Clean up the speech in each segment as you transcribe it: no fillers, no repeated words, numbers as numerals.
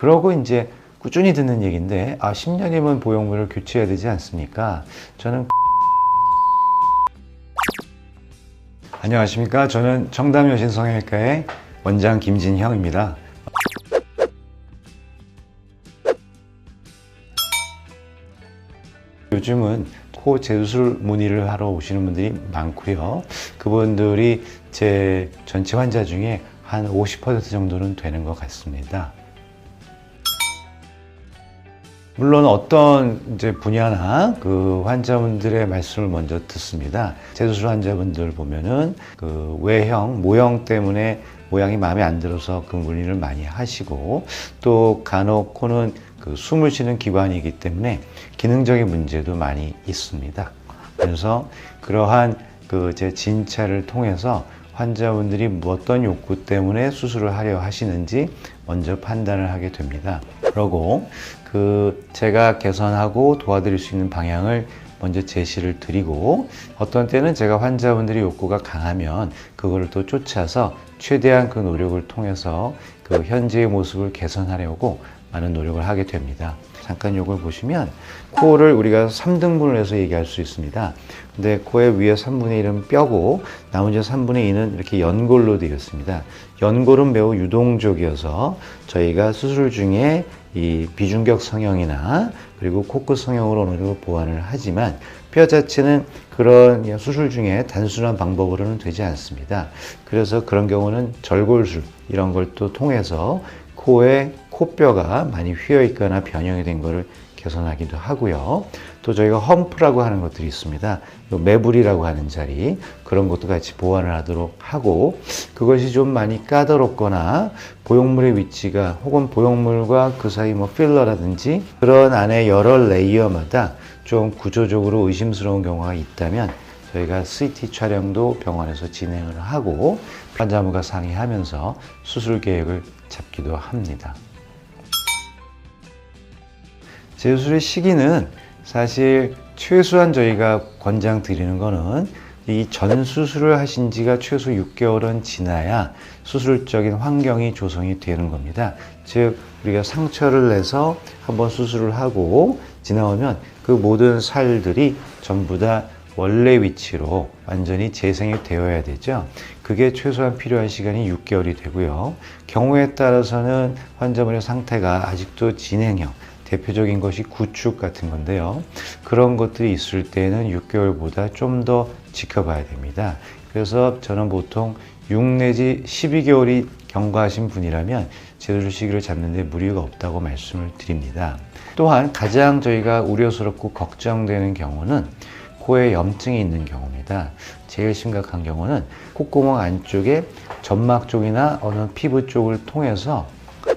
그러고 이제 꾸준히 듣는 얘기인데, 10년이면 보형물을 교체해야 되지 않습니까? 저는 안녕하십니까? 저는 청담여신성형외과의 원장 김진형입니다. 요즘은 코 재수술 문의를 하러 오시는 분들이 많고요. 그분들이 제 전체 환자 중에 한 50% 정도는 되는 것 같습니다. 물론 어떤 이제 분야나 그 환자분들의 말씀을 먼저 듣습니다. 재수술 환자분들 보면은 그 외형, 모형 때문에 모양이 마음에 안 들어서 그 문의를 많이 하시고, 또 간혹 코는 그 숨을 쉬는 기관이기 때문에 기능적인 문제도 많이 있습니다. 그래서 그러한 그 제 진찰을 통해서 환자분들이 어떤 욕구 때문에 수술을 하려 하시는지 먼저 판단을 하게 됩니다. 그러고 제가 개선하고 도와드릴 수 있는 방향을 먼저 제시를 드리고, 어떤 때는 제가 환자분들의 욕구가 강하면 그거를 또 쫓아서 최대한 그 노력을 통해서 그 현재의 모습을 개선하려고 많은 노력을 하게 됩니다. 잠깐 요걸 보시면 코를 우리가 3등분을 해서 얘기할 수 있습니다. 근데 코의 위에 3분의 1은 뼈고 나머지 3분의 2는 이렇게 연골로 되어 있습니다. 연골은 매우 유동적이어서 저희가 수술 중에 이 비중격 성형이나 그리고 코끝 성형으로 어느 정도 보완을 하지만 뼈 자체는 그런 수술 중에 단순한 방법으로는 되지 않습니다. 그래서 그런 경우는 절골술 이런 걸 또 통해서 코에 코뼈가 많이 휘어 있거나 변형이 된 거를 개선하기도 하고요. 또 저희가 험프라고 하는 것들이 있습니다. 매부리라고 하는 자리, 그런 것도 같이 보완을 하도록 하고, 그것이 좀 많이 까다롭거나 보형물의 위치가 혹은 보형물과 그 사이 필러라든지 그런 안에 여러 레이어마다 좀 구조적으로 의심스러운 경우가 있다면 저희가 CT 촬영도 병원에서 진행을 하고 환자분과 상의하면서 수술 계획을 잡기도 합니다. 재수술의 시기는 사실 최소한 저희가 권장드리는 거는 이 전 수술을 하신 지가 최소 6개월은 지나야 수술적인 환경이 조성이 되는 겁니다. 즉 우리가 상처를 내서 한번 수술을 하고 지나오면 그 모든 살들이 전부 다 원래 위치로 완전히 재생이 되어야 되죠. 그게 최소한 필요한 시간이 6개월이 되고요. 경우에 따라서는 환자분의 상태가 아직도 진행형, 대표적인 것이 구축 같은 건데요. 그런 것들이 있을 때는 6개월보다 좀 더 지켜봐야 됩니다. 그래서 저는 보통 6 내지 12개월이 경과하신 분이라면 재수술 시기를 잡는 데 무리가 없다고 말씀을 드립니다. 또한 가장 저희가 우려스럽고 걱정되는 경우는 코에 염증이 있는 경우입니다. 제일 심각한 경우는 콧구멍 안쪽에 점막 쪽이나 어느 피부 쪽을 통해서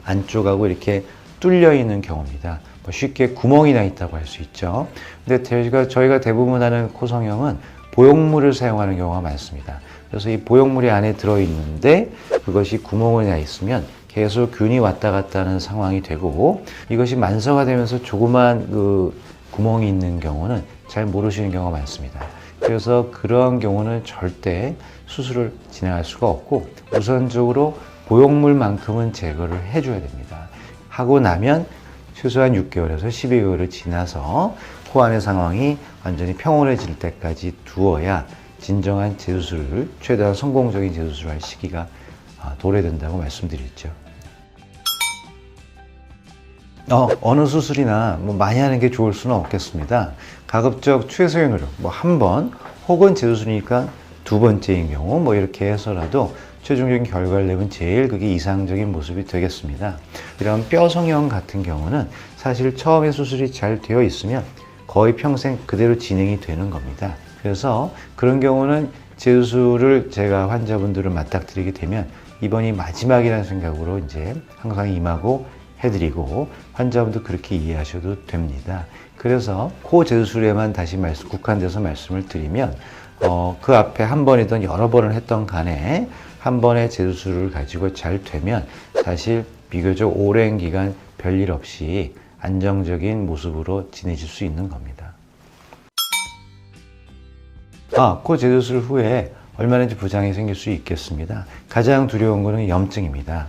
안쪽하고 이렇게 뚫려 있는 경우입니다. 쉽게 구멍이 나 있다고 할 수 있죠. 근데 저희가 대부분 하는 코 성형은 보형물을 사용하는 경우가 많습니다. 그래서 이 보형물이 안에 들어있는데 그것이 구멍이 나 있으면 계속 균이 왔다 갔다 하는 상황이 되고, 이것이 만성화되면서 조그만 그 구멍이 있는 경우는 잘 모르시는 경우가 많습니다. 그래서 그런 경우는 절대 수술을 진행할 수가 없고 우선적으로 보형물만큼은 제거를 해줘야 됩니다. 하고 나면 최소한 6개월에서 12개월을 지나서 코 안의 상황이 완전히 평온해질 때까지 두어야 진정한 재수술을, 최대한 성공적인 재수술을 할 시기가 도래된다고 말씀드렸죠. 어느 수술이나 많이 하는 게 좋을 수는 없겠습니다. 가급적 최소의 노력, 한 번 혹은 재수술이니까 두 번째인 경우 이렇게 해서라도 최종적인 결과를 내면 제일 그게 이상적인 모습이 되겠습니다. 이런 뼈 성형 같은 경우는 사실 처음에 수술이 잘 되어 있으면 거의 평생 그대로 진행이 되는 겁니다. 그래서 그런 경우는 재수술을 제가 환자분들을 맞닥뜨리게 되면 이번이 마지막이라는 생각으로 이제 항상 임하고 해드리고, 환자분도 그렇게 이해하셔도 됩니다. 그래서 코 재수술에만 다시 국한돼서 말씀을 드리면 그 앞에 한 번이든 여러 번을 했던 간에 한 번의 재수술을 가지고 잘 되면 사실 비교적 오랜 기간 별일 없이 안정적인 모습으로 지내실 수 있는 겁니다. 코 재수술 후에 얼마나 부작용이 생길 수 있겠습니다. 가장 두려운 것은 염증입니다.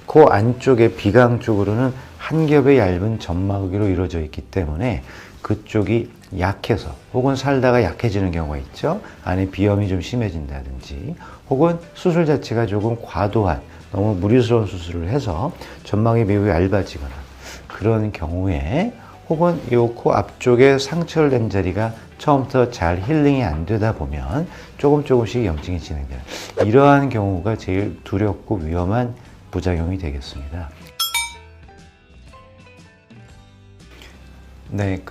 코 안쪽에 비강 쪽으로는 한 겹의 얇은 점막으로 이루어져 있기 때문에 그쪽이 약해서 혹은 살다가 약해지는 경우가 있죠. 안에 비염이 좀 심해진다든지 혹은 수술 자체가 조금 과도한 너무 무리스러운 수술을 해서 점막이 매우 얇아지거나 그런 경우에 혹은 이 코 앞쪽에 상처를 낸 자리가 처음부터 잘 힐링이 안 되다 보면 조금씩 염증이 진행되는 이러한 경우가 제일 두렵고 위험한 부작용이 되겠습니다. 네,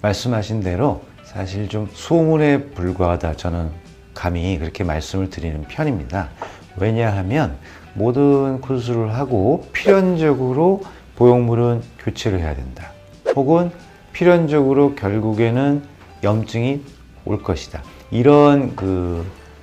말씀하신 대로 사실 좀 소문에 불과하다 저는 감히 그렇게 말씀을 드리는 편입니다. 왜냐하면 모든 수술을 하고 필연적으로 보형물은 교체를 해야 된다. 혹은 필연적으로 결국에는 염증이 올 것이다. 이런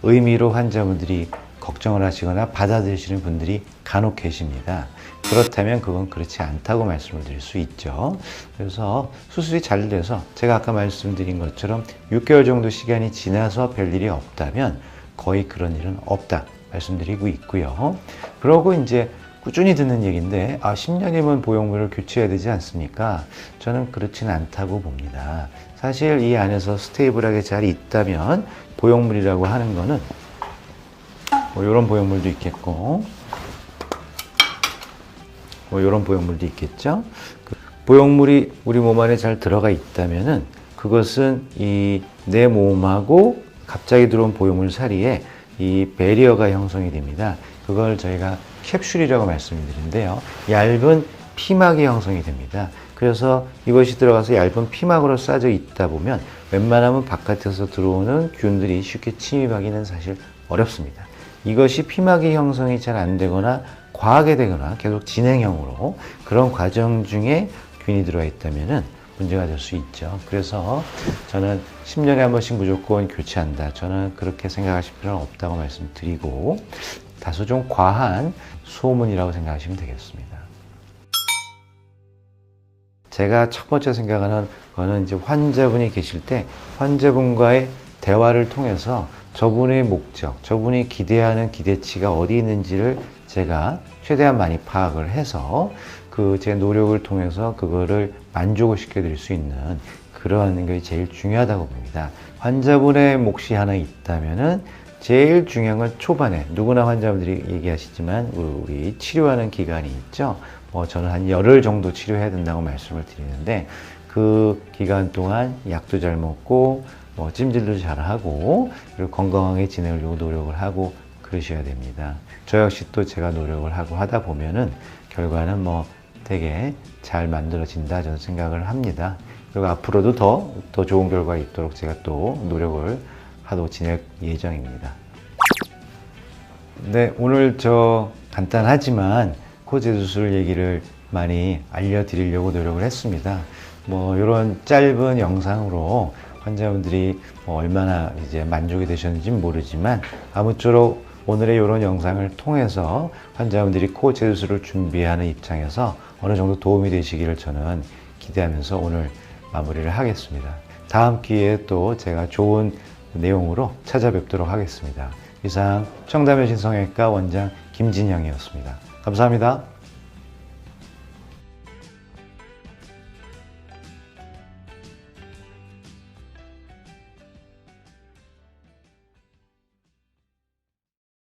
의미로 환자분들이 걱정을 하시거나 받아들이시는 분들이 간혹 계십니다. 그렇다면 그건 그렇지 않다고 말씀을 드릴 수 있죠. 그래서 수술이 잘 돼서 제가 아까 말씀드린 것처럼 6개월 정도 시간이 지나서 별일이 없다면 거의 그런 일은 없다 말씀드리고 있고요. 그러고 이제 꾸준히 듣는 얘기인데 10년이면 보형물을 교체해야 되지 않습니까? 저는 그렇지는 않다고 봅니다. 사실 이 안에서 스테이블하게 잘 있다면 보형물이라고 하는 거는 이런 보형물도 있겠고 이런 보형물도 있겠죠. 보형물이 우리 몸 안에 잘 들어가 있다면은 그것은 내 몸하고 갑자기 들어온 보형물 사이에 이 배리어가 형성이 됩니다. 그걸 저희가 캡슐이라고 말씀드리는데요. 얇은 피막이 형성이 됩니다. 그래서 이것이 들어가서 얇은 피막으로 싸져 있다 보면 웬만하면 바깥에서 들어오는 균들이 쉽게 침입하기는 사실 어렵습니다. 이것이 피막이 형성이 잘 안 되거나 과하게 되거나 계속 진행형으로 그런 과정 중에 균이 들어와 있다면 문제가 될 수 있죠. 그래서 저는 10년에 한 번씩 무조건 교체한다. 저는 그렇게 생각하실 필요는 없다고 말씀드리고 다소 좀 과한 소문이라고 생각하시면 되겠습니다. 제가 첫 번째 생각하는 거는 이제 환자분이 계실 때 환자분과의 대화를 통해서 저분의 목적, 저분이 기대하는 기대치가 어디 있는지를 제가 최대한 많이 파악을 해서 제 노력을 통해서 그거를 만족을 시켜드릴 수 있는 그러한 게 제일 중요하다고 봅니다. 환자분의 몫이 하나 있다면은 제일 중요한 건 초반에 누구나 환자분들이 얘기하시지만 우리 치료하는 기간이 있죠. 저는 한 열흘 정도 치료해야 된다고 말씀을 드리는데 그 기간 동안 약도 잘 먹고 찜질도 잘 하고 그리고 건강하게 지내려고 노력을 하고 그러셔야 됩니다. 저 역시 또 제가 노력을 하고 하다 보면은 결과는 되게 잘 만들어진다 저는 생각을 합니다. 그리고 앞으로도 더 좋은 결과 있도록 제가 또 노력을 하고 지낼 예정입니다. 네, 오늘 간단하지만 코 재수술 얘기를 많이 알려드리려고 노력을 했습니다. 이런 짧은 영상으로 환자분들이 얼마나 이제 만족이 되셨는지 모르지만 아무쪼록 오늘의 이런 영상을 통해서 환자분들이 코 재수술을 준비하는 입장에서 어느 정도 도움이 되시기를 저는 기대하면서 오늘 마무리를 하겠습니다. 다음 기회에 또 제가 좋은 내용으로 찾아뵙도록 하겠습니다. 이상 청담여신성형외과 원장 김진영이었습니다. 감사합니다.